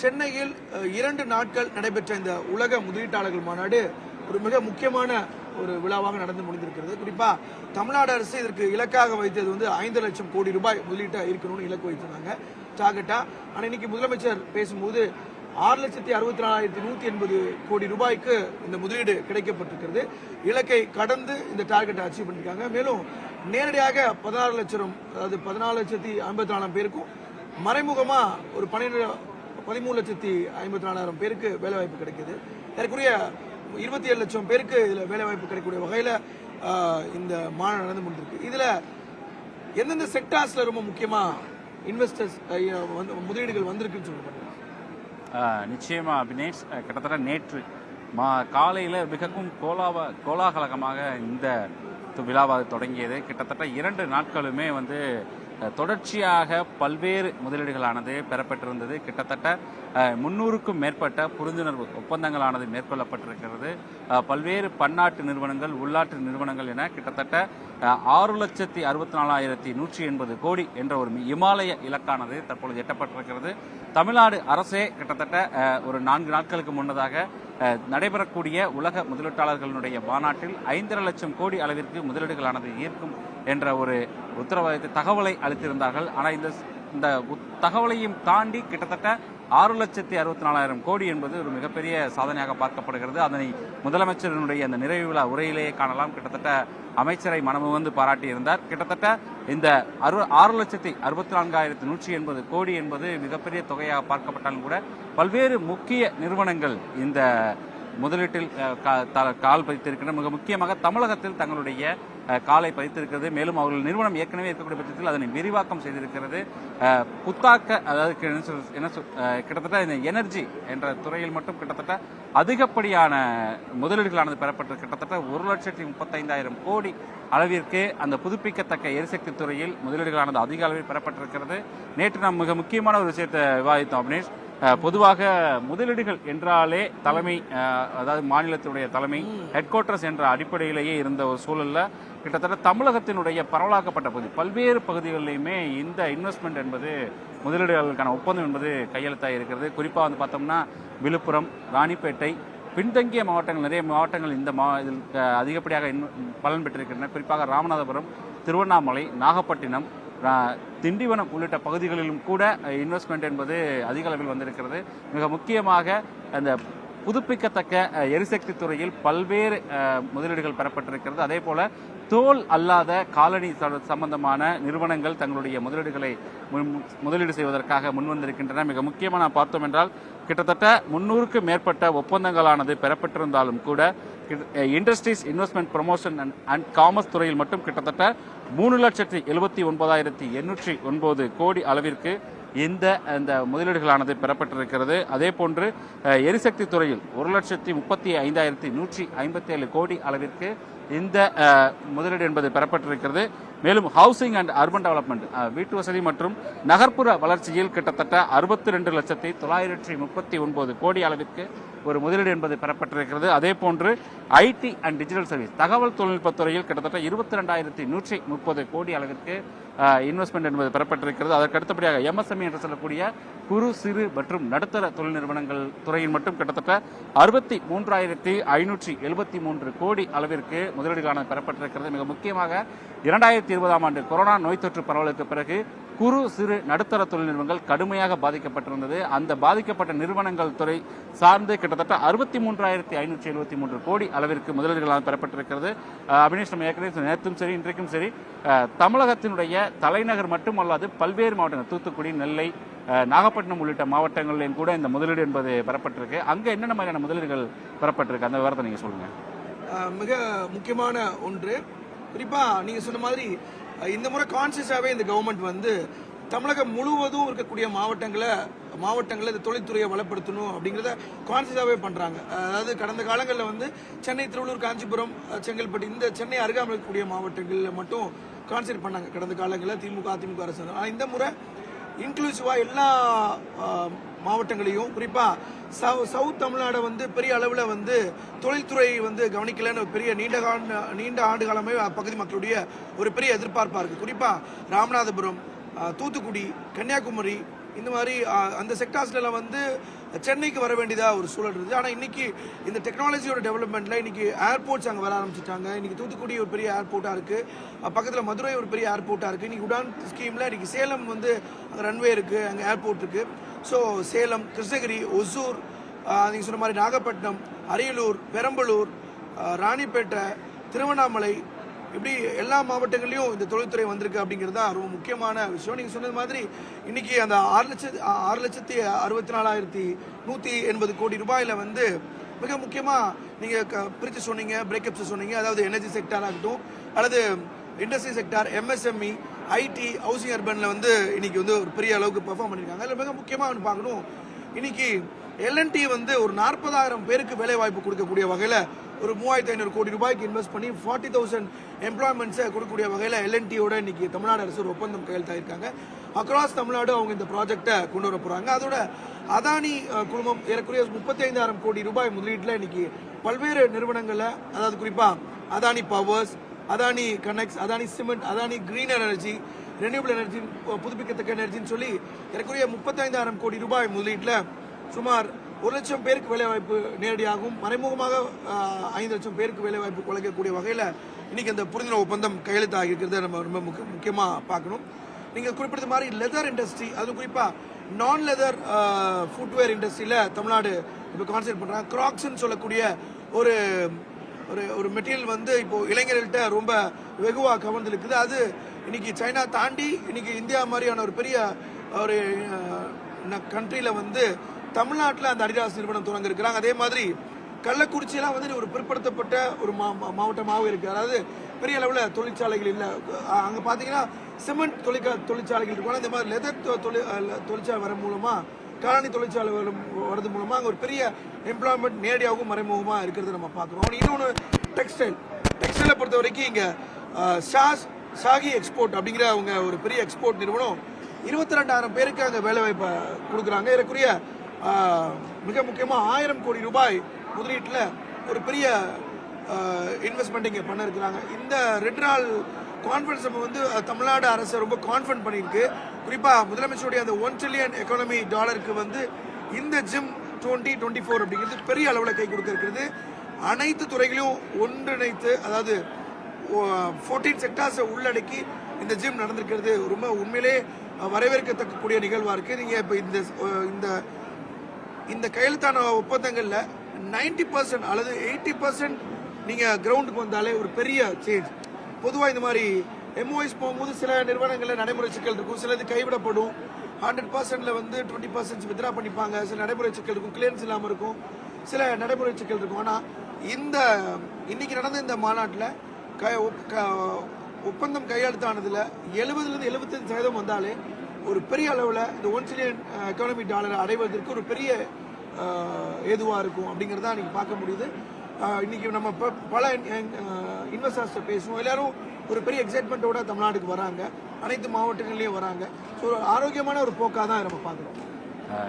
சென்னையில் 2 நாட்கள் நடைபெற்ற இந்த உலக முதலீட்டாளர்கள் மாநாடு ஒரு மிக முக்கியமான ஒரு விழாவாக நடந்து முடிந்திருக்கிறது. குறிப்பா தமிழ்நாடு அரசு இதற்கு இலக்காக வைத்தது 5 லட்சம் கோடி ரூபாய் முதலீட்டா இருக்கணும்னு இலக்கு வைத்திருந்தாங்க டார்கெட்டா. ஆனா இன்னைக்கு முதலமைச்சர் பேசும்போது 6,64,180 கோடி ரூபாய்க்கு இந்த முதலீடு கிடைக்கப்பட்டிருக்கிறது. இலக்கை கடந்து இந்த டார்கெட்டை அச்சீவ் பண்ணிருக்காங்க. மேலும் நேரடியாக 16 லட்சம், அதாவது 14,54,000 பேருக்கும் மறைமுகமா ஒரு 13,54,000 பேருக்கு வேலைவாய்ப்பு கிடைக்குது. ஏறக்குறைய 27 லட்சம் பேருக்கு இதுல வேலைவாய்ப்பு கிடைக்கக்கூடிய வகையில இந்த மாநாடு நடந்து முடிஞ்சிருக்கு. இதுல எந்தெந்த செக்டார்ஸ்ல ரொம்ப முக்கியமா இன்வெஸ்டர்ஸ் முதலீடுகள் வந்திருக்குன்னு சொல்லுங்க. நிச்சயமா அபினேஷ், கிட்டத்தட்ட நேற்று காலையில் மிகவும் கோலாகலமாக இந்த விழாவாக தொடங்கியது. கிட்டத்தட்ட 2 நாட்களுமே தொடர்ச்சியாக பல்வேறு முதலீடுகளானது பெறப்பட்டிருந்தது. கிட்டத்தட்ட 300க்கும் மேற்பட்ட புரிந்துணர்வு ஒப்பந்தங்களானது மேற்கொள்ளப்பட்டிருக்கிறது. பல்வேறு பன்னாட்டு நிறுவனங்கள், உள்நாட்டு நிறுவனங்கள் என கிட்டத்தட்ட 6,64,180 கோடி என்ற ஒரு இமாலய இலக்கானது தற்பொழுது எட்டப்பட்டிருக்கிறது. தமிழ்நாடு அரசே கிட்டத்தட்ட ஒரு 4 நாட்களுக்கு முன்னதாக நடைபெறக்கூடிய உலக முதலீட்டாளர்களுடைய மாநாட்டில் 5,5 லட்சம் கோடி அளவிற்கு முதலீடுகளானது ஈர்க்கும் என்ற ஒரு உத்தரவாதத்தை தகவலை அளித்திருந்தார்கள். ஆனால் இந்த தகவலையும் தாண்டி கிட்டத்தட்ட 6,64,000 கோடி என்பது ஒரு மிகப்பெரிய சாதனையாக பார்க்கப்படுகிறது. அதனை முதலமைச்சரினுடைய அந்த நிறைவு விழா உரையிலேயே காணலாம். கிட்டத்தட்ட அமைச்சரை மனமுவந்து பாராட்டியிருந்தார். கிட்டத்தட்ட இந்த 6,64,180 கோடி என்பது மிகப்பெரிய தொகையாக பார்க்கப்பட்டாலும் கூட பல்வேறு முக்கிய நிறுவனங்கள் இந்த முதலீட்டில் கால் பதித்திருக்கின்றன. மிக முக்கியமாக தமிழகத்தில் தங்களுடைய காலை பதித்திருக்கிறது. மேலும் அவர்கள் நிறுவனம் ஏற்கனவே இருக்கக்கூடிய பட்சத்தில் அதனை விரிவாக்கம் செய்திருக்கிறது. புத்தாக்க, அதாவது கிட்டத்தட்ட இந்த எனர்ஜி என்ற துறையில் மட்டும் கிட்டத்தட்ட அதிகப்படியான முதலீடுகளானது பெறப்பட்டது. கிட்டத்தட்ட 1,35,000 கோடி அளவிற்கு அந்த புதுப்பிக்கத்தக்க எரிசக்தி துறையில் முதலீடுகளானது அதிக அளவில் பெறப்பட்டிருக்கிறது. நேற்று நாம் மிக முக்கியமான ஒரு விஷயத்தை விவாதித்தோம் அபினேஷ். பொதுவாக முதலீடுகள் என்றாலே தலைமை, அதாவது மாநிலத்தினுடைய தலைமை ஹெட் குவார்டர்ஸ் என்ற அடிப்படையிலேயே இருந்த ஒரு சூழல்ல கிட்டத்தட்ட தமிழகத்தினுடைய பரவலாக்கப்பட்ட பகுதி பல்வேறு பகுதிகளிலுமே இந்த இன்வெஸ்ட்மெண்ட் என்பது, முதலீடுகளுக்கான ஒப்பந்தம் என்பது கையெழுத்தாக இருக்கிறது. குறிப்பாக பார்த்தோம்னா விழுப்புரம், ராணிப்பேட்டை, பின்தங்கிய மாவட்டங்கள், நிறைய மாவட்டங்கள் இந்த இதில் அதிகப்படியாக பலன் பெற்றிருக்கின்றன. குறிப்பாக ராமநாதபுரம், திருவண்ணாமலை, நாகப்பட்டினம், திண்டிவனம் உள்ளிட்ட பகுதிகளிலும் கூட இன்வெஸ்ட்மெண்ட் என்பது அதிக அளவில் வந்திருக்கிறது. மிக முக்கியமாக அந்த புதுப்பிக்கத்தக்க எரிசக்தி துறையில் பல்வேறு முதலீடுகள் பெறப்பட்டிருக்கிறது. அதே போல தோல் அல்லாத காலனி சம்பந்தமான நிறுவனங்கள் தங்களுடைய முதலீடு செய்வதற்காக முன்வந்திருக்கின்றன. மிக முக்கியமாக நாம் பார்த்தோம் என்றால் கிட்டத்தட்ட 300க்கும் மேற்பட்ட ஒப்பந்தங்களானது பெறப்பட்டிருந்தாலும் கூட industries investment promotion and commerce துறையில் மட்டும் கிட்டத்தட்ட 3,79,809 கோடி அளவிற்கு இந்த முதலீடுகளானது பெறப்பட்டிருக்கிறது. அதே போன்று எரிசக்தி துறையில் 1,35,157 கோடி அளவிற்கு இந்த முதலீடு என்பது பெறப்பட்டிருக்கிறது. மேலும் ஹவுசிங் அண்ட் அர்பன் டெவலப்மெண்ட், வீட்டு வசதி மற்றும் நகர்ப்புற வளர்ச்சியில் கிட்டத்தட்ட 62,939 கோடி அளவிற்கு ஒரு முதலீடு என்பது பெறப்பட்டிருக்கிறது. அதே போன்று ஐடி அண்ட் டிஜிட்டல் சர்வீஸ், தகவல் தொழில்நுட்பத்துறையில் கிட்டத்தட்ட 22,130 கோடி அளவிற்கு இன்வெஸ்ட்மெண்ட் என்பது பெறப்பட்டிருக்கிறது. அதற்கு அடுத்தபடியாக எம்எஸ்எம்இ என்று சொல்லக்கூடிய குறு, சிறு மற்றும் நடுத்தர தொழில் நிறுவனங்கள் துறையில் மட்டும் கிட்டத்தட்ட 63,573 கோடி அளவிற்கு முதலீடுகளான பெறப்பட்டிருக்கிறது. மிக முக்கியமாக 2020ஆம் ஆண்டு கொரோனா நோய் தொற்று பரவலுக்கு பிறகு குறு, சிறு, நடுத்தர தொழில் நிறுவனங்கள் கடுமையாக பாதிக்கப்பட்டிருந்தது. அந்த பாதிக்கப்பட்ட நிறுவனங்கள் துறை சார்ந்து கிட்டத்தட்ட 63,573 கோடி அளவிற்கு முதலீடுகளால் பெறப்பட்டிருக்கிறது. அபினேஷ், நம்ம ஏற்கனவே நேற்றும் சரி இன்றைக்கும் சரி தமிழகத்தினுடைய தலைநகர் மட்டுமல்லாது பல்வேறு மாவட்டங்கள், தூத்துக்குடி, நெல்லை, நாகப்பட்டினம் உள்ளிட்ட மாவட்டங்களிலும் கூட இந்த முதலீடு என்பது பெறப்பட்டிருக்கு. அங்க என்னென்ன மாதிரியான முதலீடுகள் பெறப்பட்டிருக்கு, அந்த விவரத்தை நீங்க சொல்லுங்க. மிக முக்கியமான ஒன்று, குறிப்பா நீங்க சொன்ன மாதிரி இந்த முறை கான்சியஸாவே இந்த கவர்மெண்ட் தமிழகம் முழுவதும் இருக்கக்கூடிய மாவட்டங்களில் இந்த தொழில்துறையை வளப்படுத்தணும் அப்படிங்கிறத கான்சியஸாவே பண்றாங்க. அதாவது கடந்த காலங்களில் சென்னை, திருவள்ளூர், காஞ்சிபுரம், செங்கல்பட்டு, இந்த சென்னை அருகாமல் இருக்கக்கூடிய மாவட்டங்களில் மட்டும் கான்சென்ட்ரேட் பண்ணாங்க கடந்த காலங்களில் திமுக, அதிமுக அரசு. ஆனால் இந்த முறை இன்க்ளூசிவா எல்லா மாவட்டங்களையும், குறிப்பா சவுத் தமிழ்நாடு பெரிய அளவில் தொழில்துறை கவனிக்கலன்னு பெரிய நீண்ட ஆண்டு காலமே பகுதி மக்களுடைய ஒரு பெரிய எதிர்பார்ப்பா இருக்கு. குறிப்பா ராமநாதபுரம், தூத்துக்குடி, கன்னியாகுமரி, இந்த மாதிரி அந்த செக்டார்ஸ்லாம் வந்து சென்னைக்கு வர வேண்டியதாக ஒரு சூழல் இருந்துச்சு. ஆனால் இன்னைக்கு இந்த டெக்னாலஜியோட டெவலப்மெண்ட்டில் இன்னைக்கு ஏர்போர்ட்ஸ் அங்கே வர ஆரம்பிச்சிட்டாங்க. இன்னைக்கு தூத்துக்குடி ஒரு பெரிய ஏர்போர்ட்டாக இருக்குது, பக்கத்தில் மதுரை ஒரு பெரிய ஏர்போர்ட்டாக இருக்குது. இன்னைக்கு உடான் ஸ்கீமில் இன்னைக்கு சேலம் வந்து அங்கே ரன்வே இருக்குது, அங்கே ஏர்போர்ட் இருக்குது. ஸோ சேலம், கிருஷ்ணகிரி, ஒசூர், நீங்கள் சொன்ன மாதிரி நாகப்பட்டினம், அரியலூர், பெரம்பலூர், ராணிப்பேட்டை, திருவண்ணாமலை, இப்படி எல்லா மாவட்டங்களையும் இந்த தொழில்துறை வந்திருக்கு அப்படிங்கிறது தான் ரொம்ப முக்கியமான விஷயம். நீங்கள் சொன்னது மாதிரி இன்னைக்கு அந்த 6,64,180 கோடி ரூபாயில் வந்து மிக முக்கியமாக நீங்கள் பிரித்து சொன்னீங்க, பிரேக்கப்ஸ் சொன்னீங்க. அதாவது எனர்ஜி செக்டார் ஆகட்டும் அல்லது industry sector, MSME, IT, housing அர்பனில் வந்து இன்னைக்கு வந்து ஒரு பெரிய அளவுக்கு பெர்ஃபார்ம் பண்ணியிருக்காங்க. அதில் மிக முக்கியமாக ஒன்று பார்க்கணும், இன்னைக்கு எல்என்டி வந்து ஒரு 40,000 பேருக்கு வேலை வாய்ப்பு கொடுக்கக்கூடிய வகையில் ஒரு 3,500 கோடி ரூபாய்க்கு இன்வெஸ்ட் பண்ணி 40,000 எம்ப்ளாய்மெண்ட்ஸை கொடுக்கக்கூடிய வகையில் எல்என்டியோட இன்னைக்கு தமிழ்நாடு அரசு ஒரு ஒப்பந்தம் கையெழுத்தாயிருக்காங்க. அக்ராஸ் தமிழ்நாடு அவங்க இந்த ப்ராஜெக்டை கொண்டு வர போகிறாங்க. அதோட அதானி குழுமம் ஏறக்குறைய 35,000 கோடி ரூபாய் முதலீட்டில் இன்னைக்கு பல்வேறு நிறுவனங்களில், அதாவது குறிப்பாக Adani powers, Adani connects, Adani cement, Adani green energy, renewable energy, புதுப்பிக்கத்தக்க எனர்ஜின்னு சொல்லி ஏறக்குறைய 35,000 கோடி ரூபாய் முதலீட்டில் சுமார் 1 லட்சம் பேருக்கு வேலைவாய்ப்பு நேரடியாகவும் மறைமுகமாக 5 லட்சம் பேருக்கு வேலைவாய்ப்பு வழங்கக்கூடிய வகையில் இன்னைக்கு அந்த புரிந்துணர்வு ஒப்பந்தம் கையெழுத்தாக இருக்கிறத நம்ம ரொம்ப முக்கியமாக பார்க்கணும். நீங்கள் குறிப்பிட்ட மாதிரி லெதர் இண்டஸ்ட்ரி, அதுவும் குறிப்பாக நான் லெதர் ஃபுட்வேர் இண்டஸ்ட்ரியில் தமிழ்நாடு இப்போ கான்சென்ட்ரேட் பண்ணுறாங்க. கிராக்ஸ்ன்னு சொல்லக்கூடிய ஒரு ஒரு மெட்டீரியல் வந்து இப்போ இளைஞர்கள்ட்ட ரொம்ப வெகுவாக கவர்ந்து இருக்குது. அது இன்னைக்கு சைனா தாண்டி இன்னைக்கு இந்தியா மாதிரியான ஒரு பெரிய ஒரு கண்ட்ரியில் வந்து தமிழ்நாட்டில் அந்த அடிடாஸ் நிறுவனம் தொடங்க இருக்கிறாங்க. அதே மாதிரி கள்ளக்குறிச்சியெல்லாம் வந்து ஒரு பிற்படுத்தப்பட்ட ஒரு மாவட்டமாகவும் இருக்குது. அதாவது பெரிய அளவில் தொழிற்சாலைகள் இல்லை. அங்கே பார்த்தீங்கன்னா சிமெண்ட் தொழிற்சாலைகள் இருக்கும். இந்த மாதிரி லெதர் தொழிற்சாலை வர மூலமாக, காலனி தொழிற்சாலை வரது மூலமாக அங்கே ஒரு பெரிய எம்ப்ளாய்மெண்ட் நேரடியாகவும் மறைமுகமாக இருக்கிறது நம்ம பார்க்குறோம். இன்னொன்று டெக்ஸ்டைலை பொறுத்த வரைக்கும் இங்கே ஷாகி எக்ஸ்போர்ட் அப்படிங்கிற அவங்க ஒரு பெரிய எக்ஸ்போர்ட் நிறுவனம் 22,000 பேருக்கு அங்கே வேலைவாய்ப்பை கொடுக்குறாங்க. இதற்குரிய மிக முக்கியமாக 1000 கோடி ரூபாய் முதலீட்டில் ஒரு பெரிய இன்வெஸ்ட்மெண்ட் இங்கே பண்ண இருக்கிறாங்க. இந்த 2 நாள் கான்ஃபரன்ஸ் நம்ம வந்து தமிழ்நாடு அரசு ரொம்ப கான்ஃபிடன்ட் பண்ணியிருக்கு. குறிப்பாக முதலமைச்சருடைய அந்த $1 trillion எக்கானமி டாலருக்கு வந்து இந்த ஜிம் 2024 அப்படிங்கிறது பெரிய அளவில் கை கொடுக்க இருக்கிறது. அனைத்து துறைகளையும் ஒன்றிணைத்து, அதாவது 14 செக்டார்ஸை உள்ளடக்கி இந்த ஜிம் நடந்திருக்கிறது ரொம்ப உண்மையிலே வரவேற்கத்தக்கக்கூடிய நிகழ்வாக இருக்குது. நீங்கள் இப்போ இந்த கையெழுத்தான ஒப்பந்தங்களில் 90% அல்லது 80% நீங்கள் கிரவுண்டுக்கு வந்தாலே ஒரு பெரிய சேஞ்ச். பொதுவாக இந்த மாதிரி எம்ஓஎஸ் போகும்போது சில நிறுவனங்களில் நடைமுறை சிக்கல் இருக்கும், சிலது கைவிடப்படும். 100%ல வந்து 20% வித்ரா பண்ணிப்பாங்க. சில நடைமுறை சிக்கல் இருக்கும், கிளியரன்ஸ் இல்லாமல் இருக்கும், சில நடைமுறை சிக்கல் இருக்கும். ஆனால் இன்னைக்கு நடந்த இந்த மாநாட்டில் ஒப்பந்தம் கையெழுத்தானதில் 70-75% வந்தாலே ஒரு பெரிய அளவில் இந்த $1 trillion எக்கானமி டாலரை அடைவதற்கு ஒரு பெரிய ஏதுவாக இருக்கும் அப்படிங்கிறத நீங்கள் பார்க்க முடியுது. இன்னைக்கு நம்ம பல இன்வெஸ்டர்ஸ் பேசுவோம். எல்லாரும் ஒரு பெரிய எக்ஸைட்மெண்ட்டோட தமிழ்நாட்டுக்கு வராங்க, அனைத்து மாவட்டங்கள்லேயும் வராங்க. ஸோ ஆரோக்கியமான ஒரு போக்காக தான் நம்ம பார்க்குறோம்.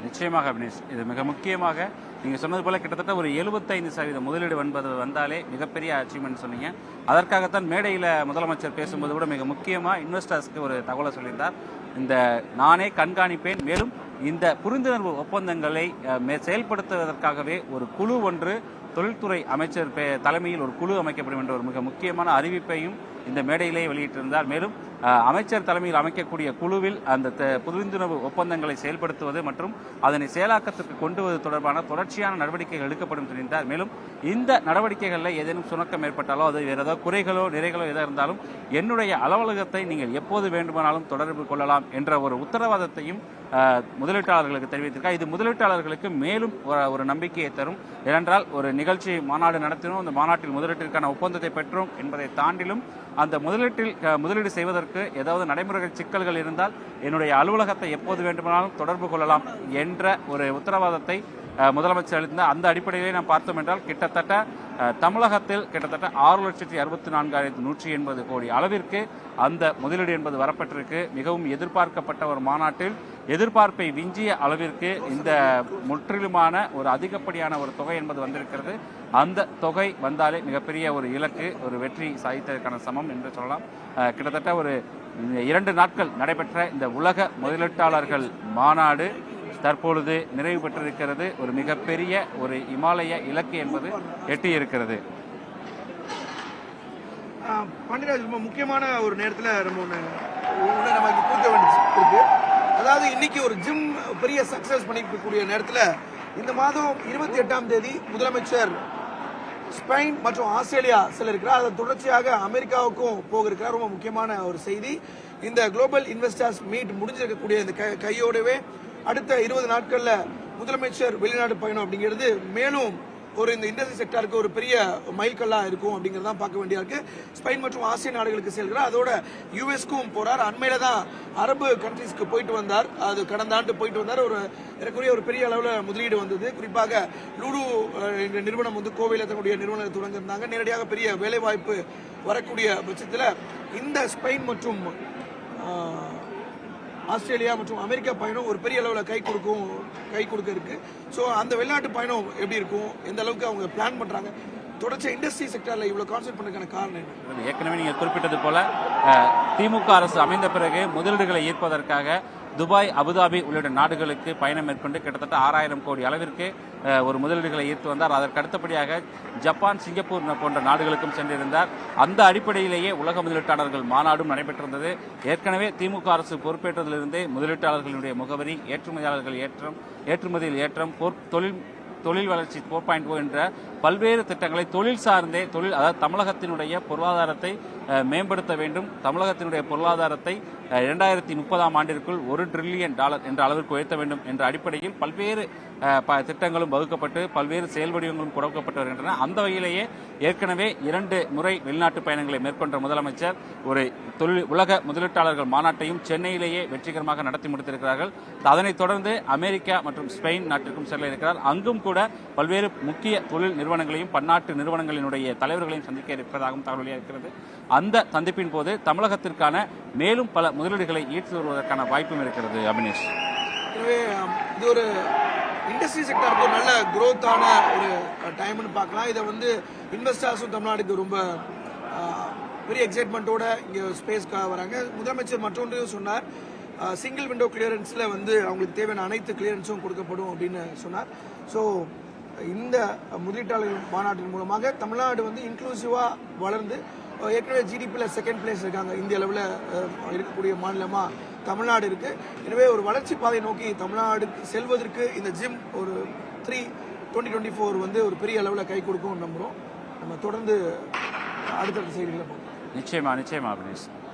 நிச்சயமாக அபினேஷ், இது மிக முக்கியமாக நீங்கள் சொன்னது போல கிட்டத்தட்ட ஒரு 75% முதலீடு வந்தாலே மிகப்பெரிய அச்சீவ்மெண்ட் சொன்னீங்க. அதற்காகத்தான் மேடையில் முதலமைச்சர் பேசும்போது கூட மிக முக்கியமாக இன்வெஸ்டர்ஸ்க்கு ஒரு தகவலை சொல்லியிருந்தார். இந்த நானே கண்காணிப்பேன், மேலும் இந்த புரிந்துணர்வு ஒப்பந்தங்களை செயல்படுத்துவதற்காகவே ஒரு குழு ஒன்று, தொழில்துறை அமைச்சர் தலைமையில் ஒரு குழு அமைக்கப்படும் என்ற ஒரு மிக முக்கியமான அறிவிப்பையும் இந்த மேடையிலே வெளியிட்டிருந்தார். மேலும் அமைச்சர் தலைமையில் அமைக்கக்கூடிய குழுவில் அந்த புரிந்துணர்வு ஒப்பந்தங்களை செயல்படுத்துவது மற்றும் அதனை செயலாக்கத்திற்கு கொண்டு வருவது தொடர்பான தொடர்ச்சியான நடவடிக்கைகள் எடுக்கப்படும் தெரிந்தார். மேலும் இந்த நடவடிக்கைகளில் ஏதேனும் சுணக்கம் ஏற்பட்டாலோ, அது வேறு ஏதாவது குறைகளோ நிறைகளோ எதாக இருந்தாலும் என்னுடைய அலுவலகத்தை நீங்கள் எப்போது வேண்டுமானாலும் தொடர்பு கொள்ளலாம் என்ற ஒரு உத்தரவாதத்தையும் முதலீட்டாளர்களுக்கு தெரிவித்திருக்கார். இது முதலீட்டாளர்களுக்கு மேலும் ஒரு நம்பிக்கையை தரும். ஏனென்றால் ஒரு நிகழ்ச்சி மாநாடு நடத்தினோம், அந்த மாநாட்டில் முதலீட்டிற்கான ஒப்பந்தத்தை பெற்றோம் என்பதை தாண்டிலும் அந்த முதலீடு செய்வதற்கு ஏதாவது நடைமுறை சிக்கல்கள் இருந்தால் என்னுடைய அலுவலகத்தை எப்போது வேண்டுமானாலும் தொடர்பு கொள்ளலாம் என்ற ஒரு உத்தரவாதத்தை முதலமைச்சர் அளித்தார். அந்த அடிப்படையிலே நாம் பார்த்தோம் என்றால் கிட்டத்தட்ட தமிழகத்தில் கிட்டத்தட்ட 6,64,180 கோடி அளவிற்கு அந்த முதலீடு என்பது வரப்பட்டிருக்கு. மிகவும் எதிர்பார்க்கப்பட்ட ஒரு மாநாட்டில் எதிர்பார்ப்பை விஞ்சிய அளவிற்கு இந்த முற்றிலுமான ஒரு அதிகப்படியான ஒரு தொகை என்பது வந்திருக்கிறது. அந்த தொகை வந்தாலே மிகப்பெரிய ஒரு இலக்கு, ஒரு வெற்றி சாதித்ததற்கான சமம் என்று சொல்லலாம். கிட்டத்தட்ட ஒரு 2 நாட்கள் நடைபெற்ற இந்த உலக முதலீட்டாளர்கள் மாநாடு தற்பொழுது நிறைவு பெற்றிருக்கிறது. ஒரு மிகப்பெரிய ஒரு இமாலய இலக்கு என்பது எட்டியிருக்கிறது. பாண்டியராஜ், ரொம்ப முக்கியமான ஒரு நேரத்தில் நம்ம நம்ம இங்கே கூட்ட வேண்டியது இருக்கு. அதாவது இன்னைக்கு ஒரு ஜிம் பெரிய சக்சஸ் பண்ணிக்கக்கூடிய நேரத்தில் இந்த மாதம் 28ஆம் தேதி முதலமைச்சர் ஸ்பெயின் மற்றும் ஆஸ்திரேலியா செல்ல இருக்கிறார். அதன் தொடர்ச்சியாக அமெரிக்காவுக்கும் போக இருக்கிறார். ரொம்ப முக்கியமான ஒரு செய்தி. இந்த குளோபல் இன்வெஸ்டர்ஸ் மீட் முடிஞ்சிருக்கக்கூடிய இந்த கையோடவே அடுத்த 20 நாட்கள்ல முதலமைச்சர் வெளிநாடு பயணம் அப்படிங்கிறது மேலும் ஒரு இந்த இண்டஸ்ட்ரி செக்டருக்கு ஒரு பெரிய மைல்கல்லா இருக்கும் அப்படிங்கறத பார்க்க வேண்டியா இருக்கு. ஸ்பெயின் மற்றும் ஆசிய நாடுகளுக்கு செல்கிறார். அதோட யுஎஸ்க்கும் போறார். அண்மையில தான் அரபு கண்ட்ரீஸ்க்கு போயிட்டு வந்தார். அது கடந்த ஆண்டு போயிட்டு வந்தார். ஒரு பெரிய அளவில் முதலீடு வந்தது. குறிப்பாக லூடு என்ற நிறுவனம் வந்து கோவையில் தன்னுடைய நிறுவனத்தை தொடங்கியிருந்தாங்க. நேரடியாக பெரிய வேலை வாய்ப்பு வரக்கூடிய பட்சத்தில் இந்த ஸ்பெயின் மற்றும் ஆஸ்திரேலியா மற்றும் அமெரிக்கா பயணம் ஒரு பெரிய அளவில் கை கொடுக்க இருக்கு. ஸோ அந்த வெளிநாட்டு பயணம் எப்படி இருக்கும், எந்த அளவுக்கு அவங்க பிளான் பண்றாங்க, தொடர்ச்சி இண்டஸ்ட்ரி செக்டர்ல இவ்வளவு கான்சென்ட் பண்ணதுக்கான காரணம் என்ன? ஏற்கனவே நீங்க குறிப்பிட்டது போல திமுக அரசு அமைந்த பிறகு முதலீடுகளை ஈர்ப்பதற்காக துபாய், அபுதாபி உள்ளிட்ட நாடுகளுக்கு பயணம் மேற்கொண்டு கிட்டத்தட்ட 6000 கோடி அளவிற்கு ஒரு முதலீடுகளை ஈர்த்து வந்தார். அதற்கு அடுத்தபடியாக ஜப்பான், சிங்கப்பூர் போன்ற நாடுகளுக்கும் சென்றிருந்தார். அந்த அடிப்படையிலேயே உலக முதலீட்டாளர்கள் மாநாடும் நடைபெற்றிருந்தது. ஏற்கனவே திமுக அரசு பொறுப்பேற்றதிலிருந்தே முதலீட்டாளர்களுடைய முகவரி, ஏற்றுமதியாளர்கள் ஏற்றுமதியில் ஏற்றம், தொழில் வளர்ச்சி 4.0 என்ற பல்வேறு திட்டங்களை தொழில் சார்ந்தே அதாவது தமிழகத்தினுடைய பொருளாதாரத்தை மேம்படுத்த வேண்டும். தமிழகத்தினுடைய பொருளாதாரத்தை 2030ஆம் ஆண்டிற்குள் $1 டிரில்லியன் என்ற அளவிற்கு உயர்த்த வேண்டும் என்ற அடிப்படையில் பல்வேறு திட்டங்களும் வகுக்கப்பட்டு பல்வேறு செயல் வடிவங்களும் கொடுக்கப்பட்டு வருகின்றன. அந்த வகையிலேயே ஏற்கனவே 2 முறை வெளிநாட்டு பயணங்களை மேற்கொண்ட முதலமைச்சர் ஒரு உலக முதலீட்டாளர்கள் மாநாட்டையும் சென்னையிலேயே வெற்றிகரமாக நடத்தி முடித்திருக்கிறார்கள். அதனைத் தொடர்ந்து அமெரிக்கா மற்றும் ஸ்பெயின் நாட்டிற்கும் செல்ல இருக்கிறார். அங்கும் கூட பல்வேறு முக்கிய தொழில் நிறுவனங்களையும் பன்னாட்டு நிறுவனங்களினுடைய தலைவர்களையும் சந்திக்க இருப்பதாகவும் தகவல் இருக்கிறது. அந்த சந்திப்பின் போது தமிழகத்திற்கான மேலும் பல முதலீடுகளை ஈர்த்து வருவதற்கான வாய்ப்பும் இருக்கிறது. அபினேஷ், இது ஒரு இண்டஸ்ட்ரி செக்டருக்கு ஒரு நல்ல குரோத்தான ஒரு டைம்னு பார்க்கலாம். இதை வந்து இன்வெஸ்டர்ஸும் தமிழ்நாடுக்கு ரொம்ப பெரிய எக்ஸைட்மெண்ட்டோட இங்கே ஸ்பேஸ்க்காக வராங்க. முதலமைச்சர் மற்றொன்றையும் சொன்னார், சிங்கிள் விண்டோ கிளியரன்ஸில் வந்து அவங்களுக்கு தேவையான அனைத்து கிளியரன்ஸும் கொடுக்கப்படும் அப்படின்னு சொன்னார். ஸோ இந்த முதலீட்டாளர்கள் மாநாட்டின் மூலமாக தமிழ்நாடு வந்து இன்க்ளூசிவாக வளர்ந்து ஏற்கனவே ஜிடிபியில் 2nd பிளேஸ் இருக்காங்க. இந்திய அளவில் இருக்கக்கூடிய மாநிலமாக தமிழ்நாடு இருக்கு. எனவே ஒரு வளர்ச்சி பாதை நோக்கி தமிழ்நாடு செல்வதற்கு இந்த ஜிம் ஒரு 2024 வந்து ஒரு பெரிய அளவில் கை கொடுக்கும் நம்புகிறோம். நம்ம தொடர்ந்து அடுத்தடுத்த செய்திகளை பார்ப்போம். நிச்சயமா அபினேஷ்.